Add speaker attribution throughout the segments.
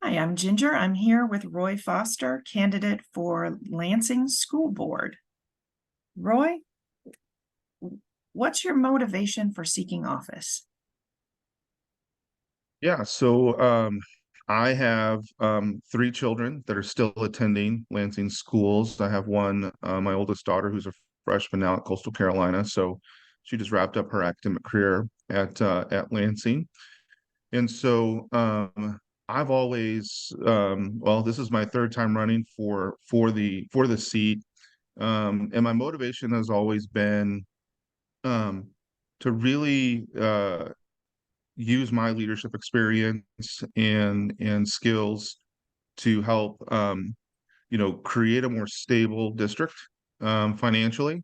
Speaker 1: Hi, I'm Ginger. I'm here with Roy Foster, candidate for Lansing School Board. Roy, what's your motivation for seeking office?
Speaker 2: Yeah, so I have three children that are still attending Lansing schools. I have one, my oldest daughter, who's a freshman now at Coastal Carolina. So she just wrapped up her academic career at Lansing. And so I've always well, this is my third time running for the seat. And my motivation has always been um, to really use my leadership experience and skills to help create a more stable district financially.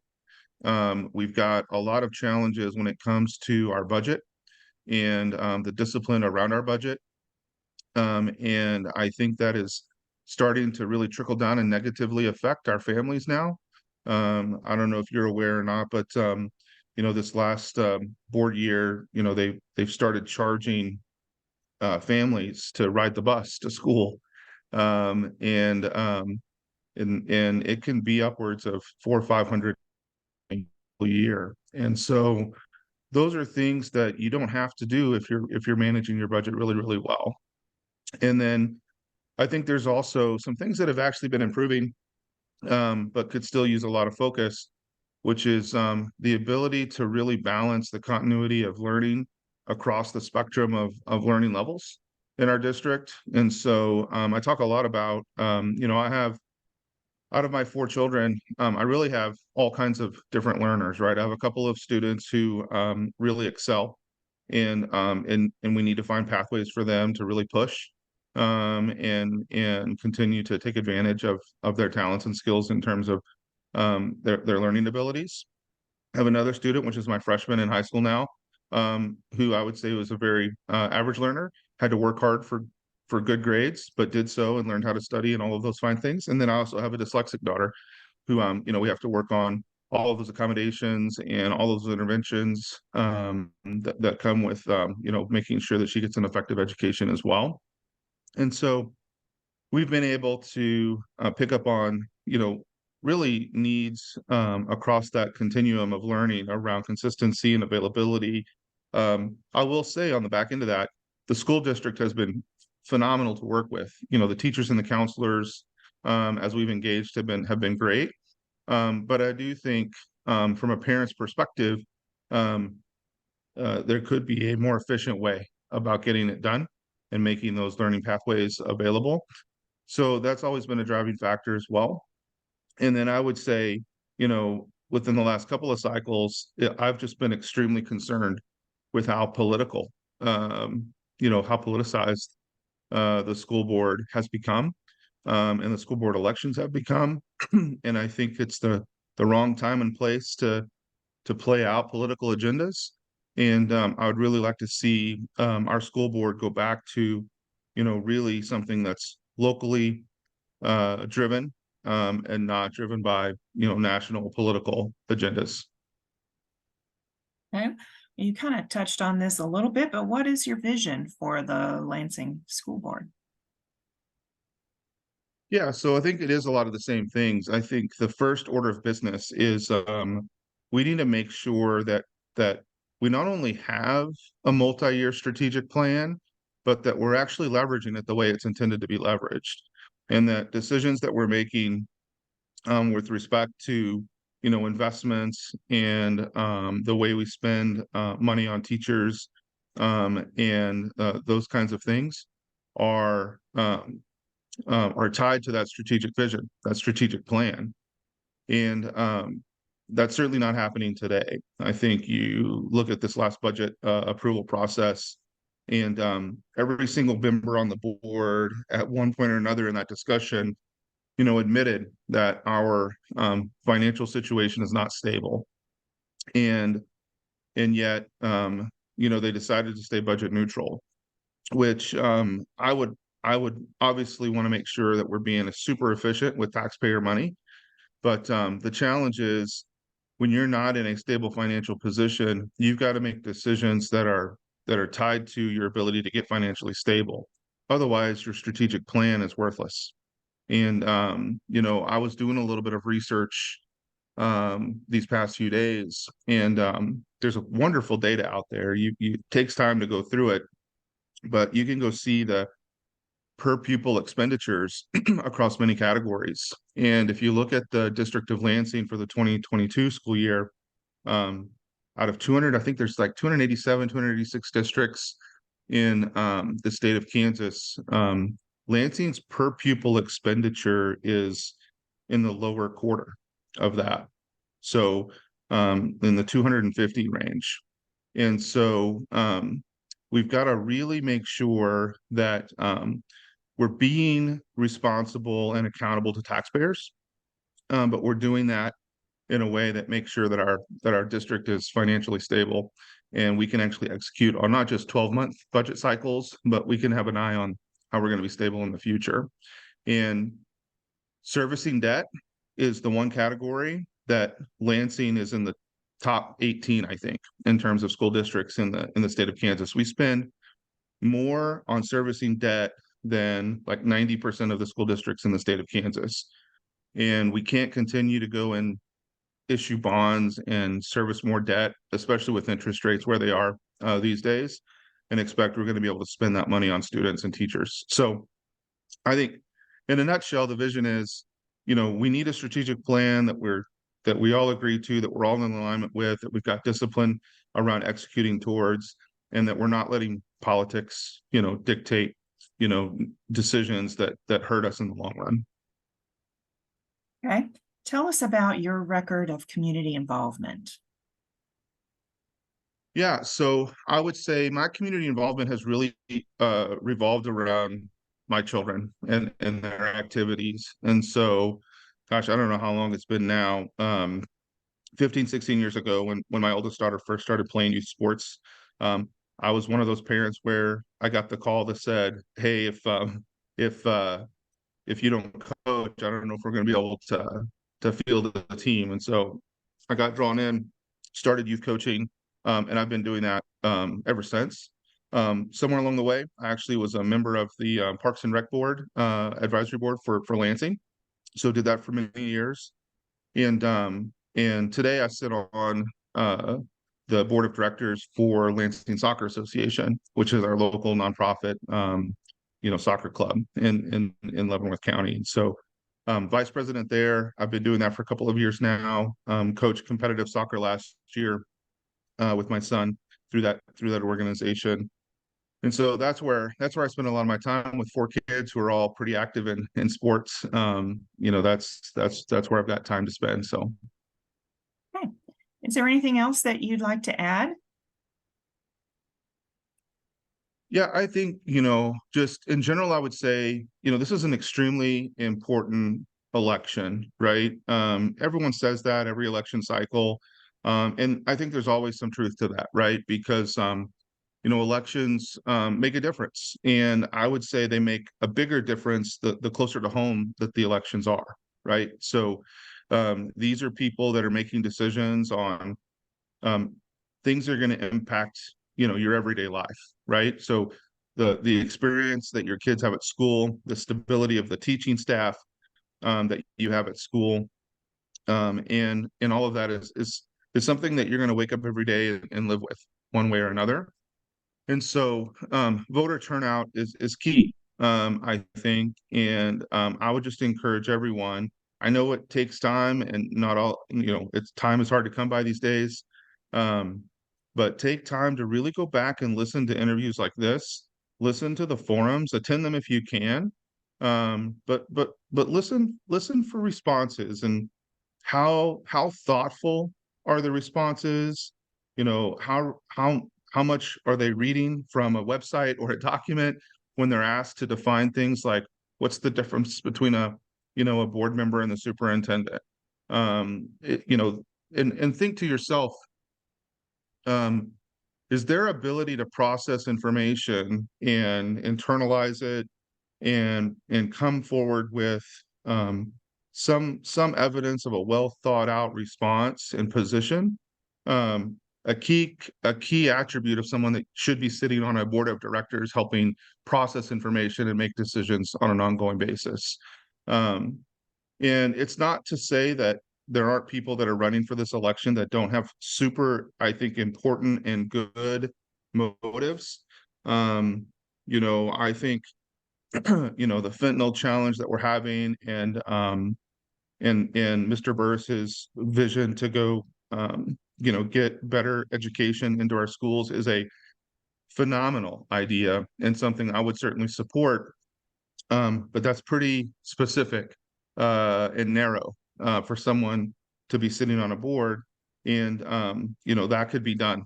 Speaker 2: We've got a lot of challenges when it comes to our budget and the discipline around our budget. And I think that is starting to really trickle down and negatively affect our families now. I don't know if you're aware or not, but this last board year, they've started charging families to ride the bus to school, and it can be upwards of 400 or 500 a year. And so those are things that you don't have to do if you're managing your budget really, really well. And then I think there's also some things that have actually been improving, but could still use a lot of focus, which is the ability to really balance the continuity of learning across the spectrum of learning levels in our district. And so I talk a lot about, I have out of my four children, I really have all kinds of different learners, right? I have a couple of students who really excel, and we need to find pathways for them to really push and continue to take advantage of their talents and skills in terms of their learning abilities. I have another student, which is my freshman in high school now, who I would say was a very average learner, had to work hard for good grades, but did so and learned how to study and all of those fine things. And then I also have a dyslexic daughter who, we have to work on all of those accommodations and all those interventions that come with, making sure that she gets an effective education as well. And so we've been able to pick up on, really needs across that continuum of learning around consistency and availability. I will say on the back end of that, the school district has been phenomenal to work with. The teachers and the counselors, as we've engaged, have been great. But I do think, from a parent's perspective, um, there could be a more efficient way about getting it done and making those learning pathways available. So that's always been a driving factor as well. And then I would say, within the last couple of cycles, I've just been extremely concerned with how political, how politicized the school board has become, and the school board elections have become. And I think it's the wrong time and place to play out political agendas. And I would really like to see our school board go back to, really something that's locally driven, and not driven by, national political agendas.
Speaker 1: Okay. You kind of touched on this a little bit, but what is your vision for the Lansing School Board?
Speaker 2: Yeah, so I think it is a lot of the same things. I think the first order of business is we need to make sure that we not only have a multi-year strategic plan, but that we're actually leveraging it the way it's intended to be leveraged, and that decisions that we're making with respect to, investments and the way we spend money on teachers and those kinds of things are are tied to that strategic vision, that strategic plan. And that's certainly not happening today. I think you look at this last budget approval process, and every single member on the board at one point or another in that discussion, admitted that our financial situation is not stable. And yet, they decided to stay budget neutral, which I would obviously want to make sure that we're being super efficient with taxpayer money. But the challenge is when you're not in a stable financial position, you've got to make decisions that are tied to your ability to get financially stable. Otherwise, your strategic plan is worthless. And I was doing a little bit of research these past few days, and there's a wonderful data out there. You it takes time to go through it, but you can go see the per pupil expenditures across many categories. And if you look at the District of Lansing for the 2022 school year, um, out of 200, I think there's like 287, 286 districts in the state of Kansas. Lansing's per pupil expenditure is in the lower quarter of that. So in the 250 range. And so we've got to really make sure that we're being responsible and accountable to taxpayers, but we're doing that in a way that makes sure that our district is financially stable, and we can actually execute on not just 12-month budget cycles, but we can have an eye on how we're going to be stable in the future. And servicing debt is the one category that Lansing is in the top 18, I think, in terms of school districts in the state of Kansas. We spend more on servicing debt than like 90% of the school districts in the state of Kansas. And we can't continue to go and issue bonds and service more debt, especially with interest rates where they are these days, and expect we're going to be able to spend that money on students and teachers. So I think in a nutshell, the vision is, we need a strategic plan that we all agree to, that we're all in alignment with, that we've got discipline around executing towards, and that we're not letting politics, dictate, decisions that hurt us in the long run.
Speaker 1: Okay. Tell us about your record of community involvement.
Speaker 2: Yeah, so I would say my community involvement has really revolved around my children and their activities. And so, gosh, I don't know how long it's been now. 15, 16 years ago, when my oldest daughter first started playing youth sports, um, I was one of those parents where I got the call that said, "Hey, if if you don't coach, I don't know if we're going to be able to field the team." And so I got drawn in, started youth coaching, and I've been doing that ever since. Somewhere along the way, I actually was a member of the Parks and Rec Board advisory board for Lansing, so did that for many years. And today I sit on the board of directors for Lansing Soccer Association, which is our local nonprofit soccer club in Leavenworth County. And so vice president there. I've been doing that for a couple of years now. Coached competitive soccer last year with my son through that organization. And so that's where I spend a lot of my time with 4 kids who are all pretty active in sports. That's where I've got time to spend. So
Speaker 1: Okay. Is there anything else that you'd like to add?
Speaker 2: yeah, I think, just in general, I would say, this is an extremely important election, right? Everyone says that every election cycle. And I think there's always some truth to that, right? Because, elections make a difference. And I would say they make a bigger difference the closer to home that the elections are, right? So these are people that are making decisions on um, things that are going to impact, your everyday life, right? So the experience that your kids have at school, the stability of the teaching staff that you have at school, and all of that is something that you're going to wake up every day and live with one way or another. And so voter turnout is key, I think. And I would just encourage everyone. I know it takes time, and not all, it's time is hard to come by these days. Um, but take time to really go back and listen to interviews like this, listen to the forums, attend them if you can. But listen for responses, and how thoughtful are the responses? How much are they reading from a website or a document when they're asked to define things like what's the difference between a board member and the superintendent? And think to yourself, um, is their ability to process information and internalize it and come forward with some evidence of a well thought out response and position, a key attribute of someone that should be sitting on a board of directors, helping process information and make decisions on an ongoing basis. And it's not to say that there aren't people that are running for this election that don't have super, I think, important and good motives. I think, the fentanyl challenge that we're having, and Mr. Burris's vision to go, get better education into our schools is a phenomenal idea and something I would certainly support. But that's pretty specific and narrow for someone to be sitting on a board. And that could be done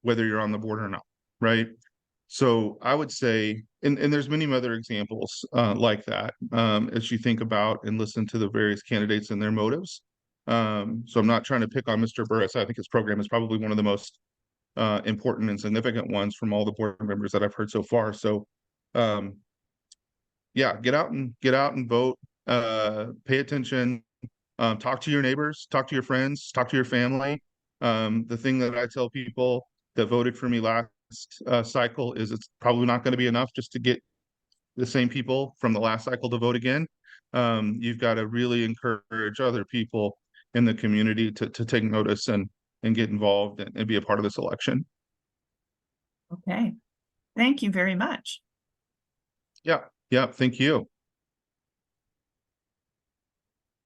Speaker 2: whether you're on the board or not, right? So I would say, and there's many other examples like that as you think about and listen to the various candidates and their motives. So I'm not trying to pick on Mr. Burris. I think his program is probably one of the most important and significant ones from all the board members that I've heard so far. So yeah, get out and vote. Pay attention. Talk to your neighbors, talk to your friends, talk to your family. The thing that I tell people that voted for me last cycle is it's probably not going to be enough just to get the same people from the last cycle to vote again. You've got to really encourage other people in the community to take notice and get involved and be a part of this election.
Speaker 1: Okay. Thank you very much.
Speaker 2: Yeah, thank you.